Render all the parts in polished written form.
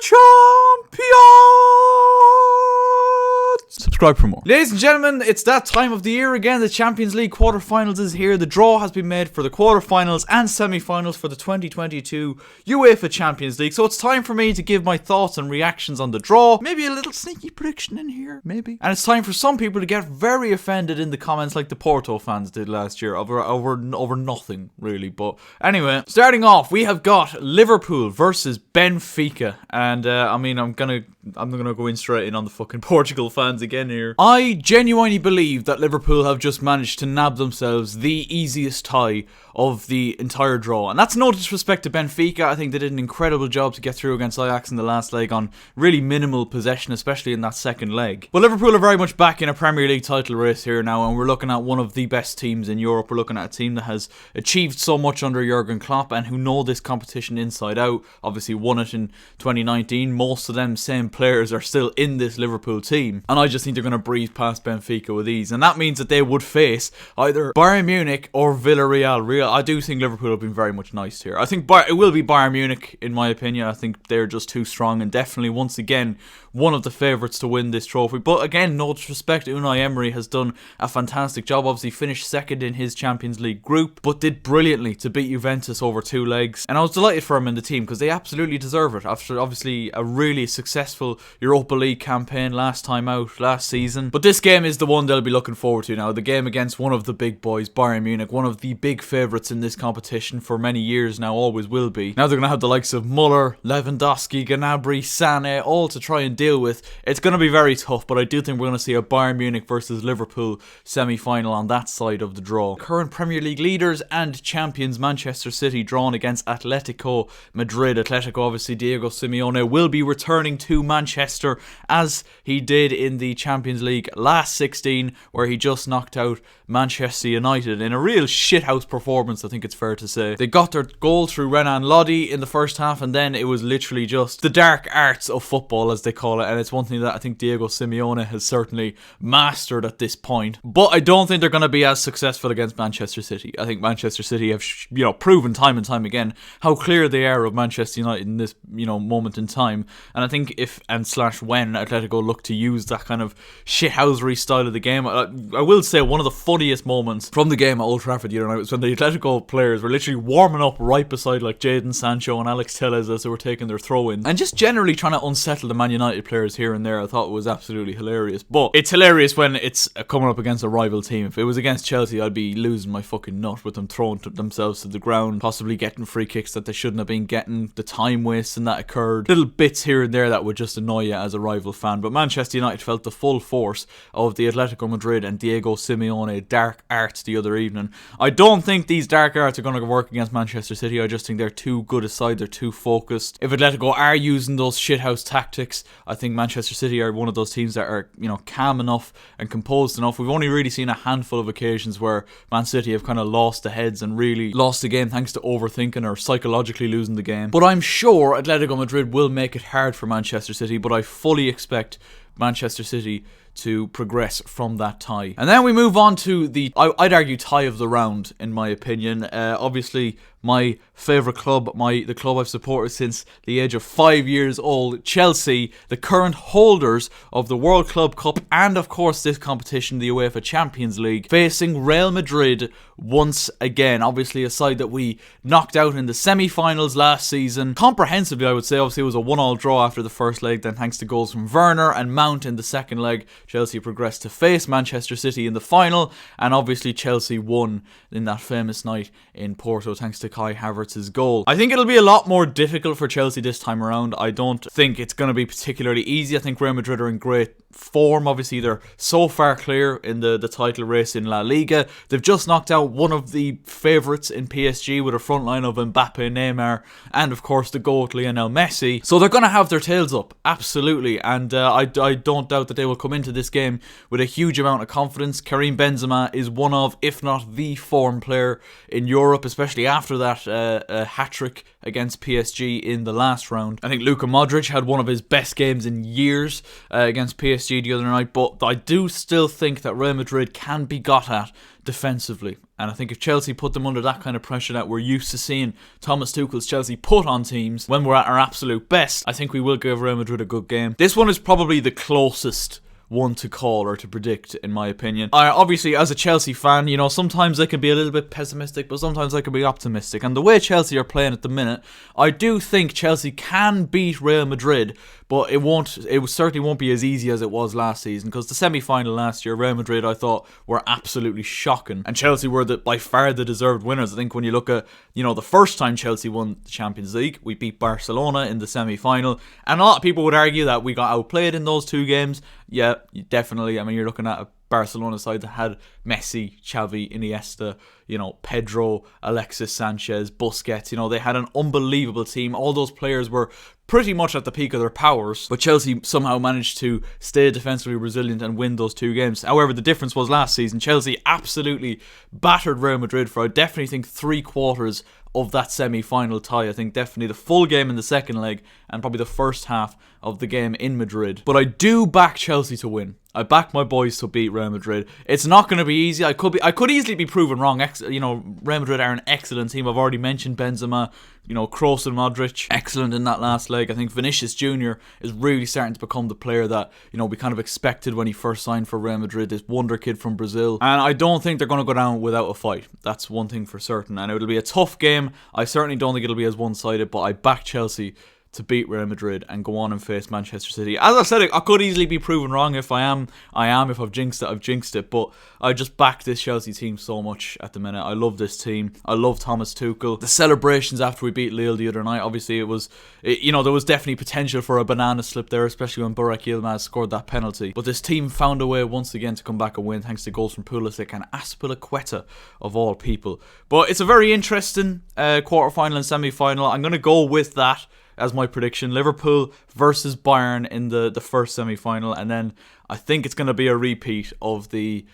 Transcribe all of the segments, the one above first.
champions! Subscribe for more. Ladies and gentlemen, it's that time of the year again. The Champions League quarterfinals is here. The draw has been made for the quarterfinals and semi-finals for the 2022 UEFA Champions League. So it's time for me to give my thoughts and reactions on the draw. Maybe a little sneaky prediction in here, maybe. And it's time for some people to get very offended in the comments like the Porto fans did last year over nothing, really. But anyway, starting off, we have got Liverpool versus Benfica. And I'm gonna go in straight in on the fucking Portugal fans again here. I genuinely believe that Liverpool have just managed to nab themselves the easiest tie of the entire draw. And that's no disrespect to Benfica. I think they did an incredible job to get through against Ajax in the last leg on really minimal possession, especially in that second leg. But Liverpool are very much back in a Premier League title race here now, and we're looking at one of the best teams in Europe. We're looking at a team that has achieved so much under Jurgen Klopp and who know this competition inside out. Obviously won it in 2019. Most of them same players are still in this Liverpool team, and I just think they're going to breeze past Benfica with ease, and that means that they would face either Bayern Munich or Villarreal. I do think Liverpool have been very much nice here. I think it will be Bayern Munich in my opinion. I think they're just too strong and definitely once again one of the favourites to win this trophy. But again, no disrespect, Unai Emery has done a fantastic job. Obviously finished second in his Champions League group, but did brilliantly to beat Juventus over 2 legs, and I was delighted for him in the team because they absolutely deserve it after obviously a really successful Europa League campaign last season. But this game is the one they'll be looking forward to now. The game against one of the big boys, Bayern Munich, one of the big favourites in this competition for many years now, always will be. Now they're going to have the likes of Muller, Lewandowski, Gnabry, Sané, all to try and deal with. It's going to be very tough, but I do think we're going to see a Bayern Munich versus Liverpool semi-final on that side of the draw. Current Premier League leaders and champions Manchester City drawn against Atletico Madrid. Atletico, obviously Diego Simeone will be returning to Manchester as he did in the Champions League last 16, where he just knocked out Manchester United in a real shithouse performance, I think it's fair to say. They got their goal through Renan Lodi in the first half, and then it was literally just the dark arts of football, as they call it, and it's one thing that I think Diego Simeone has certainly mastered at this point. But I don't think they're going to be as successful against Manchester City. I think Manchester City have proven time and time again how clear they are of Manchester United in this moment in time, and I think if and / when Atletico look to use that kind of shithousery style of the game, I will say one of the funniest moments from the game at Old Trafford was when the Atletico players were literally warming up right beside like Jadon Sancho and Alex Telles as they were taking their throw-in, and just generally trying to unsettle the Man United players here and there. I thought it was absolutely hilarious. But it's hilarious when it's coming up against a rival team. If it was against Chelsea, I'd be losing my fucking nut with them throwing themselves to the ground, possibly getting free kicks that they shouldn't have been getting, the time wasting that occurred, little bits here and there that would just annoy you as a rival fan. But Manchester United felt the full force of the Atletico Madrid and Diego Simeone dark arts the other evening. I don't think these dark arts are going to work against Manchester City. I just think they're too good a side, they're too focused. If Atletico are using those shithouse tactics, I think Manchester City are one of those teams that are calm enough and composed enough. We've only really seen a handful of occasions where Man City have kind of lost their heads and really lost the game thanks to overthinking or psychologically losing the game. But I'm sure Atletico Madrid will make it hard for Manchester City, but I fully expect Manchester City to progress from that tie. And then we move on to the, I'd argue, tie of the round, in my opinion. Obviously, my favourite club, the club I've supported since the age of 5 years old, Chelsea, the current holders of the World Club Cup and of course this competition, the UEFA Champions League, facing Real Madrid once again. Obviously a side that we knocked out in the semi-finals last season, comprehensively I would say. Obviously it was a 1-1 draw after the first leg, then thanks to goals from Werner and Mount in the second leg, Chelsea progressed to face Manchester City in the final, and obviously Chelsea won in that famous night in Porto thanks to Kai Havertz's goal. I think it'll be a lot more difficult for Chelsea this time around. I don't think it's going to be particularly easy. I think Real Madrid are in great form. Obviously they're so far clear in the title race in La Liga. They've just knocked out one of the favourites in PSG with a front line of Mbappe, Neymar and of course the GOAT Lionel Messi. So they're going to have their tails up, absolutely, and I don't doubt that they will come into this game with a huge amount of confidence. Karim Benzema is one of, if not the form player in Europe, especially after that hat-trick against PSG in the last round. I think Luka Modric had one of his best games in years against PSG the other night, but I do still think that Real Madrid can be got at defensively. And I think if Chelsea put them under that kind of pressure that we're used to seeing Thomas Tuchel's Chelsea put on teams when we're at our absolute best, I think we will give Real Madrid a good game. This one is probably the closest one to call or to predict, in my opinion. Obviously, as a Chelsea fan, you know, sometimes I can be a little bit pessimistic, but sometimes I can be optimistic. And the way Chelsea are playing at the minute, I do think Chelsea can beat Real Madrid, but it certainly won't be as easy as it was last season, because the semi-final last year, Real Madrid, I thought, were absolutely shocking, and Chelsea were by far the deserved winners. I think when you look at, you know, the first time Chelsea won the Champions League, we beat Barcelona in the semi-final, and a lot of people would argue that we got outplayed in those two games. Yeah, definitely. I mean, you're looking at a Barcelona side that had Messi, Xavi, Iniesta, you know, Pedro, Alexis Sanchez, Busquets. You know, they had an unbelievable team. All those players were pretty much at the peak of their powers, but Chelsea somehow managed to stay defensively resilient and win those two games. However, the difference was last season, Chelsea absolutely battered Real Madrid for, I definitely think, 3/4 of that semi-final tie. I think definitely the full game in the second leg and probably the first half of the game in Madrid. But I do back Chelsea to win. I back my boys to beat Real Madrid. It's not going to be easy. I could easily be proven wrong. You know, Real Madrid are an excellent team. I've already mentioned Benzema, you know, Kroos and Modric, excellent in that last leg. I think Vinicius Jr. is really starting to become the player that, you know, we kind of expected when he first signed for Real Madrid, this wonder kid from Brazil. And I don't think they're going to go down without a fight. That's one thing for certain. And it'll be a tough game. I certainly don't think it'll be as one-sided, but I back Chelsea to beat Real Madrid and go on and face Manchester City. As I said, I could easily be proven wrong. If I am. If I've jinxed it, I've jinxed it. But I just back this Chelsea team so much at the minute. I love this team. I love Thomas Tuchel. The celebrations after we beat Lille the other night, obviously there was definitely potential for a banana slip there, especially when Burak Yilmaz scored that penalty. But this team found a way once again to come back and win, thanks to goals from Pulisic and Azpilicueta, of all people. But it's a very interesting quarter-final and semi-final. I'm going to go with that as my prediction. Liverpool versus Bayern in the first semi-final, and then I think it's going to be a repeat of the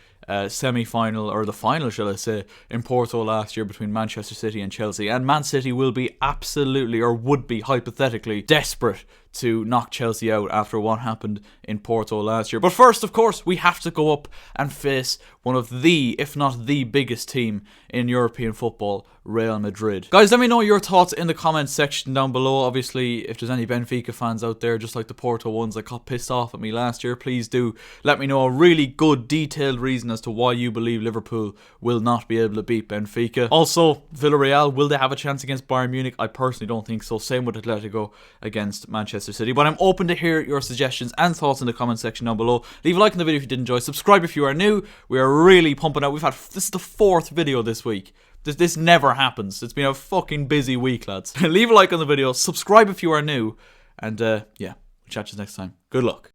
semi-final, or the final shall I say, in Porto last year between Manchester City and Chelsea. And Man City will be absolutely, or would be hypothetically, desperate to knock Chelsea out after what happened in Porto last year. But first, of course, we have to go up and face one of the, if not the biggest team in European football, Real Madrid. Guys, let me know your thoughts in the comments section down below. Obviously, if there's any Benfica fans out there, just like the Porto ones that got pissed off at me last year, please do let me know a really good, detailed reason as to why you believe Liverpool will not be able to beat Benfica. Also, Villarreal, will they have a chance against Bayern Munich? I personally don't think so. Same with Atletico against Manchester City. But I'm open to hear your suggestions and thoughts in the comment section down below. Leave a like on the video if you did enjoy. Subscribe if you are new. We are really pumping out. This is the 4th video this week. This never happens. It's been a fucking busy week, lads. Leave a like on the video. Subscribe if you are new. And yeah, we'll chat to you next time. Good luck.